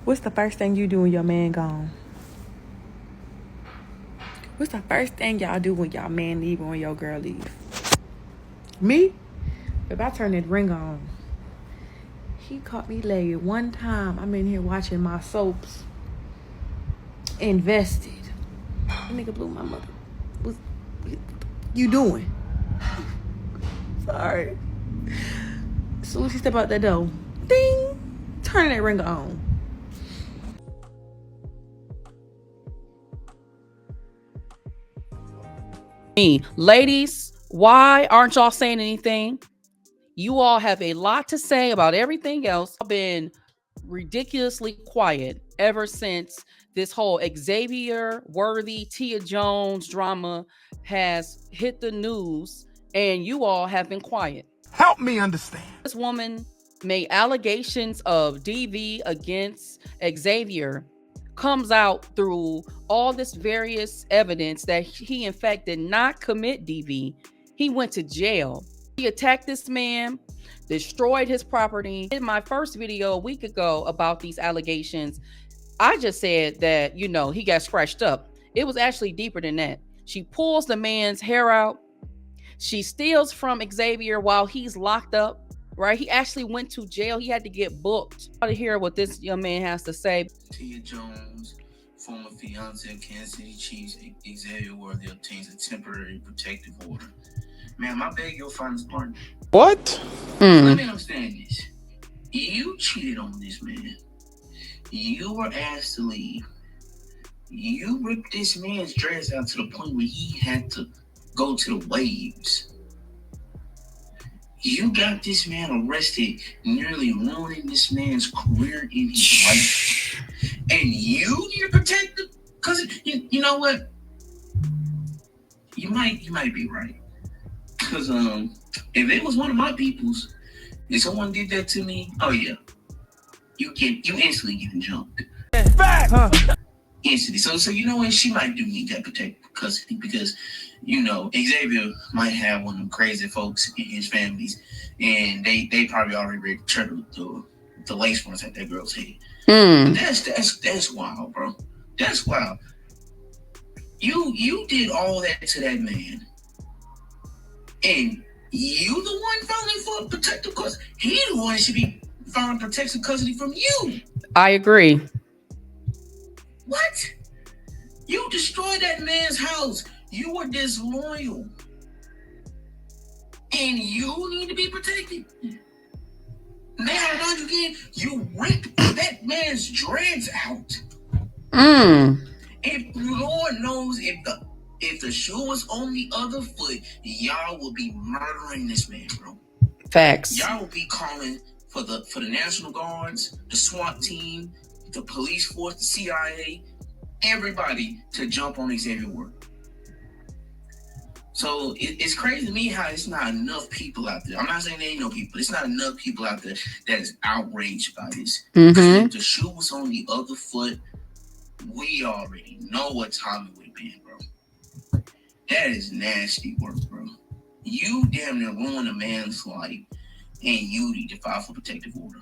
What's the first thing you do when your man gone? What's the first thing y'all do when y'all man leave or when your girl leave? Me? If I turn that ring on, he caught me laid one time. I'm in here watching my soaps. Invested. That nigga blew my mother. What you doing? Sorry. As soon as he step out that door, ding, turn that ring on. Ladies, why aren't y'all saying anything? You all have a lot to say about everything else. I've been ridiculously quiet ever since this whole Xavier Worthy, Tia Jones drama has hit the news, and you all have been quiet. Help me understand. This woman made allegations of DV against Xavier, comes out through all this various evidence that he in fact did not commit DV. He went to jail. He attacked this man, destroyed his property. In my first video a week ago about these allegations, I just said that, you know, he got scratched up. It was actually deeper than that. She pulls the man's hair out. She steals from Xavier while he's locked up, right? He actually went to jail. He had to get booked. I want to hear what this young man has to say. Tia Jones, former fiancée of Kansas City Chiefs Xavier Worthy, obtains a temporary protective order. Ma'am, I beg your finest pardon. What? Let me understand this. You cheated on this man. You were asked to leave. You ripped this man's dress out to the point where he had to go to the waves. You got this man arrested, nearly ruining this man's career in his life. And you need to protect him? Because you know what? You might be right. Because if it was one of my peoples, if someone did that to me, oh yeah, you instantly getting jumped. Instantly. So you know what? She might do need that protective custody because you know Xavier might have one of them crazy folks in his families, and they probably already ready to turn the lace fronts at that girl's head. That's wild, bro. That's wild. You did all that to that man. And you the one filing for protective custody. He the one should be filing protective custody from you. I agree. What? You destroyed that man's house. You were disloyal. And you need to be protected. Now, you ripped that man's dreads out. If Lord knows if the shoe was on the other foot, y'all will be murdering this man, bro. Facts. Y'all will be calling for the National Guards, the SWAT team, the police force, the CIA, everybody to jump on Xavier Worthy. So it's crazy to me how it's not enough people out there. I'm not saying there ain't no people. It's not enough people out there that is outraged by this. If the shoe was on the other foot, we already know what time it would have been, bro. That is nasty work, bro. You damn near ruined a man's life, and you need to file for protective order.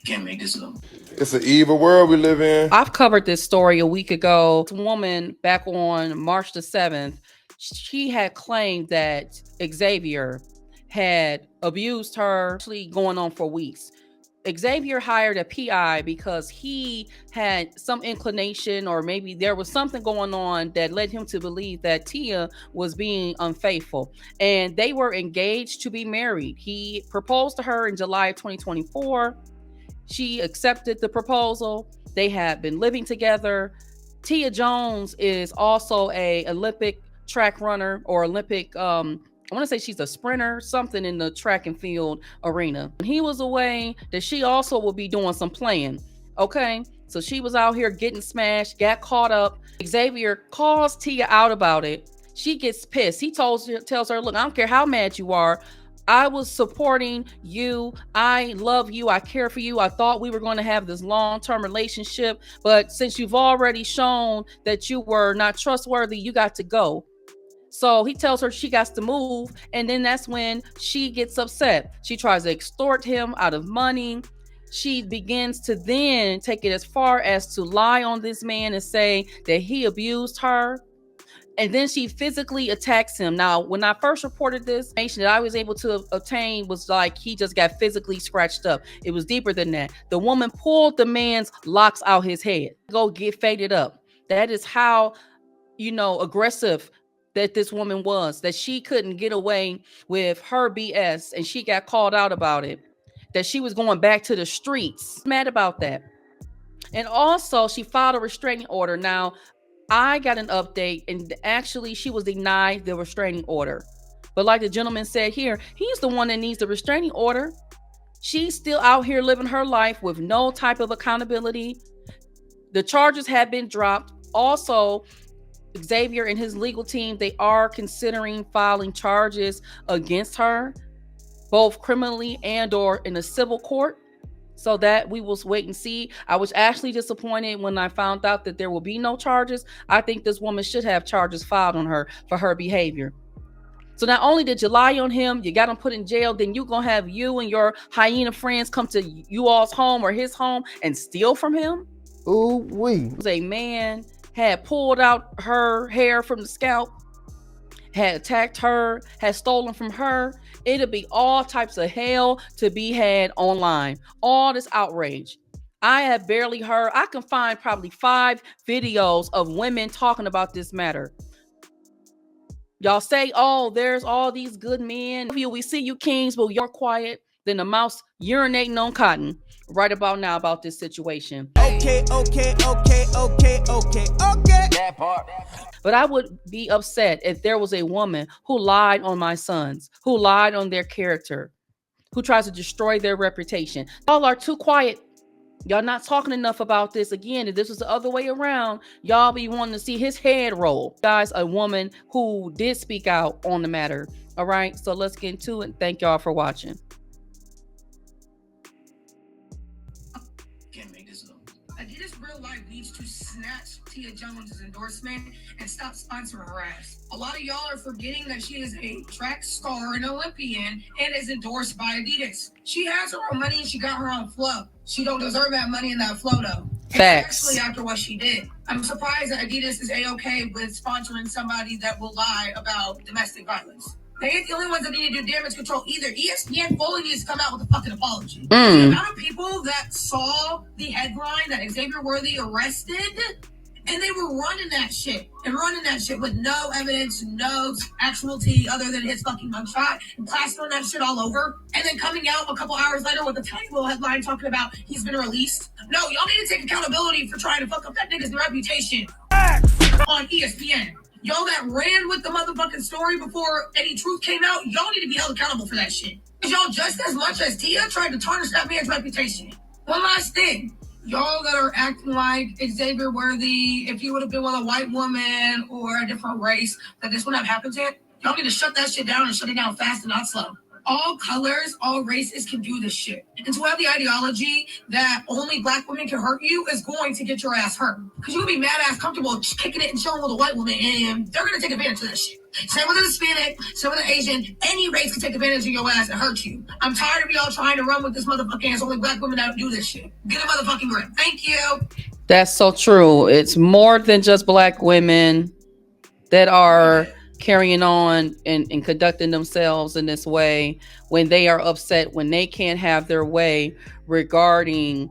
Can't make this up. It's an evil world we live in. I've covered this story a week ago. This woman back on March the 7th, she had claimed that Xavier had abused her, actually going on for weeks. Xavier hired a PI because he had some inclination, or maybe there was something going on that led him to believe that Tia was being unfaithful, and they were engaged to be married. He proposed to her in July of 2024. She accepted the proposal. They had been living together. Tia Jones is also a Olympic track runner, or Olympic, I want to say she's a sprinter, something in the track and field arena. When he was away, that she also will be doing some playing. Okay, so she was out here getting smashed, got caught up. Xavier calls Tia out about it. She gets pissed. He tells her, look, I don't care how mad you are. I was supporting you. I love you. I care for you. I thought we were going to have this long-term relationship, but since you've already shown that you were not trustworthy, you got to go. So he tells her she got to move, and then that's when she gets upset. She tries to extort him out of money. she begins to then take it as far as to lie on this man and say that he abused her. And then she physically attacks him. Now, when I first reported this, information that I was able to obtain was like he just got physically scratched up. It was deeper than that. The woman pulled the man's locks out his head. Go get faded up. That is how, aggressive that this woman was, that she couldn't get away with her BS and she got called out about it, that she was going back to the streets. Mad about that. And also she filed a restraining order. Now, I got an update and actually she was denied the restraining order. But like the gentleman said here, he's the one that needs the restraining order. She's still out here living her life with no type of accountability. The charges have been dropped. Also, Xavier and his legal team, they are considering filing charges against her, both criminally and or in a civil court. So that we will wait and see. I was actually disappointed when I found out that there will be no charges. I think this woman should have charges filed on her for her behavior. So not only did you lie on him, you got him put in jail, then you're going to have you and your hyena friends come to you all's home or his home and steal from him? Ooh-wee. A man had pulled out her hair from the scalp, had attacked her, had stolen from her. It'll be all types of hell to be had online. All this outrage. I have barely heard. I can find probably 5 videos of women talking about this matter. Y'all say, oh, there's all these good men. We see you kings, but you're quiet than a mouse urinating on cotton right about now about this situation. Okay. That part. But I would be upset if there was a woman who lied on my sons, who lied on their character, who tries to destroy their reputation. Y'all are too quiet. Y'all not talking enough about this. Again, if this was the other way around, y'all be wanting to see his head roll. Guys, a woman who did speak out on the matter. All right, so let's get into it. Thank y'all for watching. Can't make this up. Adidas real life needs to snatch Tia Jones's endorsement and stop sponsoring her ass. A lot of y'all are forgetting that she is a track star and Olympian and is endorsed by Adidas. She has her own money and she got her own flow. She don't deserve that money and that flow though. Facts. Especially after what she did. I'm surprised that Adidas is a-okay with sponsoring somebody that will lie about domestic violence. They ain't the only ones that need to do damage control either. ESPN fully needs to come out with a fucking apology. The amount of people that saw the headline that Xavier Worthy arrested, and they were running that shit with no evidence, no actual tea other than his fucking mugshot, and plastering that shit all over, and then coming out a couple hours later with a tiny little headline talking about he's been released. No, y'all need to take accountability for trying to fuck up that nigga's reputation on ESPN. Y'all that ran with the motherfucking story before any truth came out, y'all need to be held accountable for that shit. Y'all just as much as Tia tried to tarnish that man's reputation. One last thing. Y'all that are acting like Xavier Worthy, if he would have been with a white woman or a different race, that this would have happened to him, y'all need to shut that shit down and shut it down fast and not slow. All colors, all races can do this shit. And to have the ideology that only black women can hurt you is going to get your ass hurt. Because you'll be mad ass comfortable kicking it and chilling with a white woman, and they're going to take advantage of that shit. Same with an Hispanic, same with an Asian. Any race can take advantage of your ass and hurt you. I'm tired of y'all trying to run with this motherfucking ass. Only black women that do this shit. Get a motherfucking grip. Thank you. That's so true. It's more than just black women that are carrying on and conducting themselves in this way when they are upset, when they can't have their way regarding,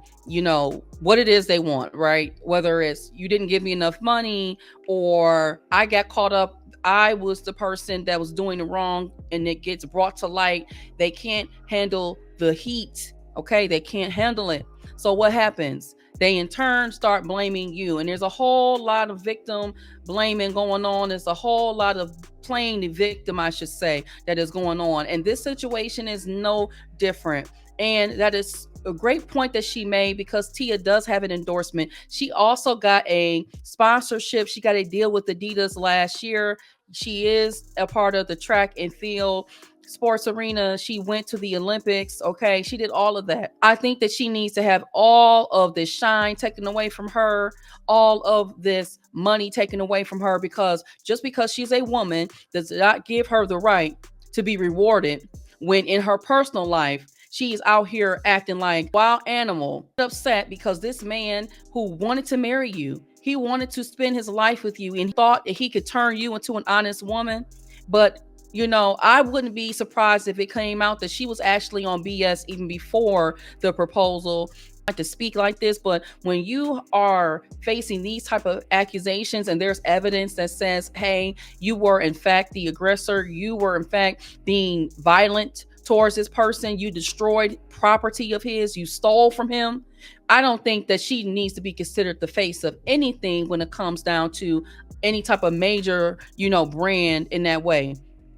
what it is they want, right? Whether it's you didn't give me enough money or I got caught up, I was the person that was doing it wrong and it gets brought to light. They can't handle the heat. Okay. They can't handle it. So what happens? They in turn start blaming you. And there's a whole lot of victim blaming going on. There's a whole lot of playing the victim, I should say, that is going on. And this situation is no different. And that is a great point that she made, because Tia does have an endorsement. She also got a sponsorship. She got a deal with Adidas last year. She is a part of the track and field sports arena. She went to the Olympics. Okay. She did all of that. I think that she needs to have all of this shine taken away from her, all of this money taken away from her, because just because she's a woman does not give her the right to be rewarded when in her personal life she's out here acting like wild animal. Upset because this man who wanted to marry you, he wanted to spend his life with you, and thought that he could turn you into an honest woman. But you know, I wouldn't be surprised if it came out that she was actually on BS even before the proposal. Like to speak like this, but when you are facing these type of accusations and there's evidence that says, hey, you were in fact the aggressor, you were in fact being violent towards this person, you destroyed property of his, you stole from him, I don't think that she needs to be considered the face of anything when it comes down to any type of major, you know, brand in that way.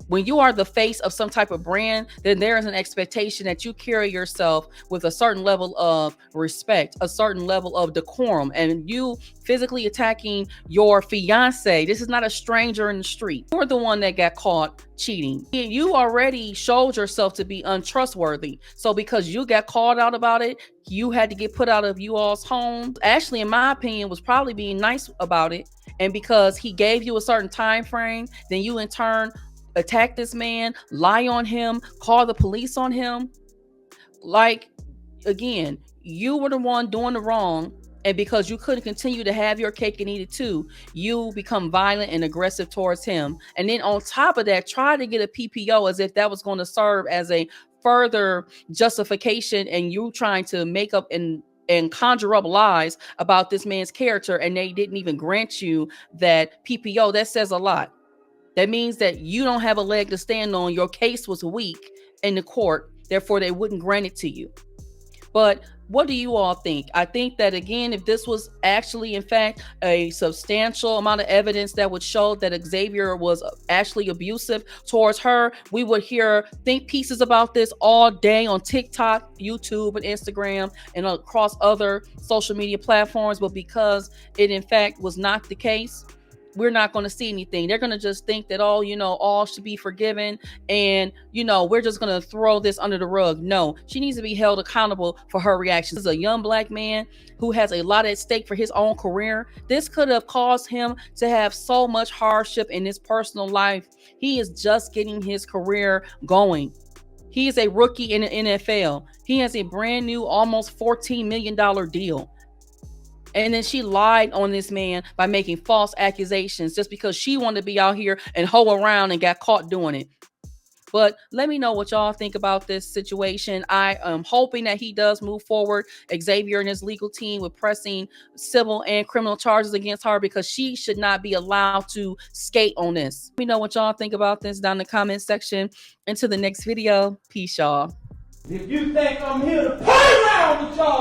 When you are the face of some type of brand, then there is an expectation that you carry yourself with a certain level of respect, a certain level of decorum, and you physically attacking your fiance. This is not a stranger in the street. You're the one that got caught cheating. You already showed yourself to be untrustworthy. So because you got called out about it, you had to get put out of you all's home. Ashley, in my opinion, was probably being nice about it. And because he gave you a certain time frame, then you in turn attack this man, lie on him, call the police on him. Like, again, you were the one doing the wrong, and because you couldn't continue to have your cake and eat it too, you become violent and aggressive towards him. And then on top of that, try to get a PPO as if that was going to serve as a further justification, and you trying to make up and conjure up lies about this man's character, and they didn't even grant you that PPO. That says a lot. That means that you don't have a leg to stand on. Your case was weak in the court, therefore they wouldn't grant it to you. But what do you all think? I think that, again, if this was actually, in fact, a substantial amount of evidence that would show that Xavier was actually abusive towards her, we would hear think pieces about this all day on TikTok, YouTube, and Instagram, and across other social media platforms. But because it, in fact, was not the case, we're not going to see anything. They're going to just think that, oh, you know, all should be forgiven, and, you know, we're just going to throw this under the rug. No, she needs to be held accountable for her reactions. This is a young black man who has a lot at stake for his own career. This could have caused him to have so much hardship in his personal life. He is just getting his career going. He is a rookie in the NFL. He has a brand new, almost $14 million deal. And then she lied on this man by making false accusations just because she wanted to be out here and hoe around and got caught doing it. But let me know what y'all think about this situation. I am hoping that he does move forward, Xavier and his legal team, with pressing civil and criminal charges against her, because she should not be allowed to skate on this. Let me know what y'all think about this down in the comment section. Until the next video, peace, y'all. If you think I'm here to play around with y'all,